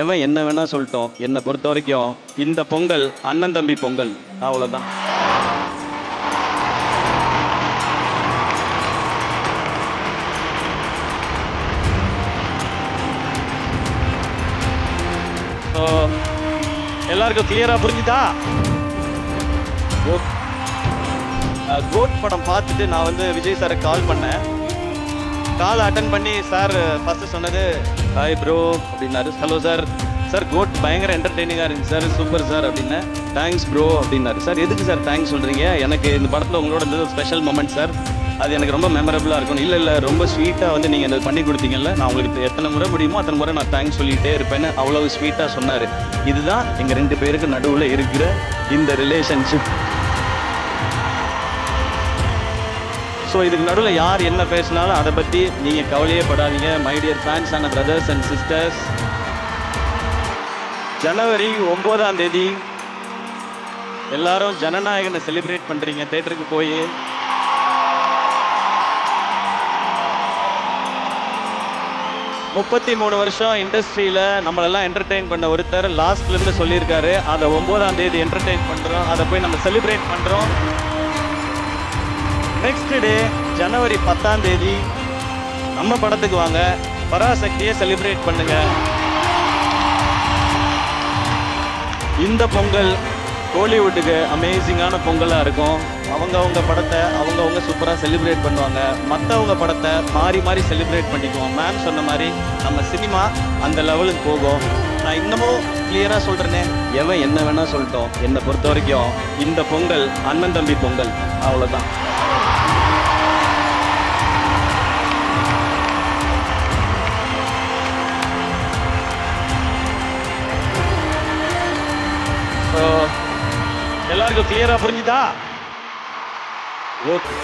எவன் என்ன வேணா சொல்லட்டும், என்னை பொறுத்த வரைக்கும் இந்த பொங்கல் அண்ணன் தம்பி பொங்கல், அவ்வளோதான். ஸோ எல்லாருக்கும் கிளியரா புரிஞ்சுதா? கோட் படம் பார்த்துட்டு நான் வந்து விஜய் சாரை கால் பண்ணேன். கால் அட்டன் பண்ணி சார் ஃபர்ஸ்ட் சொன்னது ஹாய் ப்ரோ அப்படின்னாரு. ஹலோ சார், சார் கோட் பயங்கர என்டர்டெய்னிங்காக இருந்துச்சு சார், சூப்பர் சார் அப்படின்னு. தேங்க்ஸ் ப்ரோ அப்படின்னாரு. சார் எதுக்கு சார் தேங்க்ஸ் சொல்கிறீங்க? எனக்கு இந்த படத்தில் உங்களோட இருந்தது ஸ்பெஷல் மொமெண்ட் சார், அது எனக்கு ரொம்ப மெமரபுளாக இருக்கும். இல்லை ரொம்ப ஸ்வீட்டாக வந்து நீங்கள் அதை பண்ணி கொடுத்தீங்கல்ல, நான் உங்களுக்கு எத்தனை முறை முடியுமோ அத்தனை முறை நான் தேங்க்ஸ் சொல்லிகிட்டே இருப்பேன்னு அவ்வளோ ஸ்வீட்டாக சொன்னார். இதுதான் எங்கள் 2 பேருக்கு நடுவில் இருக்கிற இந்த ரிலேஷன்ஷிப். ஸோ இதுக்கு நடுவில் யார் என்ன பேசினாலும் அதை பற்றி நீங்கள் கவலையே படாதீங்க. My dear fans and brothers and sisters, ஜனவரி 9ஆம் தேதி எல்லாரும் ஜனநாயகனை செலிப்ரேட் பண்ணுறீங்க தேட்டருக்கு போய். முப்பத்தி 3 வருஷம் இண்டஸ்ட்ரியில் நம்மளெல்லாம் என்டர்டெயின் பண்ண ஒருத்தர் லாஸ்ட்லேருந்து சொல்லியிருக்காரு, அதை 9ஆம் தேதி என்டர்டெயின் பண்ணுறோம், அதை போய் நம்ம செலிப்ரேட் பண்ணுறோம். நெக்ஸ்ட் டே ஜனவரி 10ஆம் தேதி நம்ம படத்துக்கு வாங்க, பராசக்தியை செலிப்ரேட் பண்ணுங்க. இந்த பொங்கல் கோலிவுட்டுக்கு அமேசிங்கான பொங்கலாக இருக்கும். அவங்கவுங்க படத்தை அவங்கவுங்க சூப்பராக செலிப்ரேட் பண்ணுவாங்க, மற்றவங்க படத்தை மாறி மாறி செலிப்ரேட் பண்ணிக்குவோம். மேம் சொன்ன மாதிரி நம்ம சினிமா அந்த லெவலுக்கு போகும். நான் இன்னமும் கிளியராக சொல்கிறேனே, எவன் என்ன வேணால் சொல்லட்டும், என்னை பொறுத்த வரைக்கும் இந்த பொங்கல் அண்ணன் தம்பி பொங்கல், அவ்வளோதான். எல்லாருக்கும் கிளியரா புரிஞ்சுதா? ஓகே.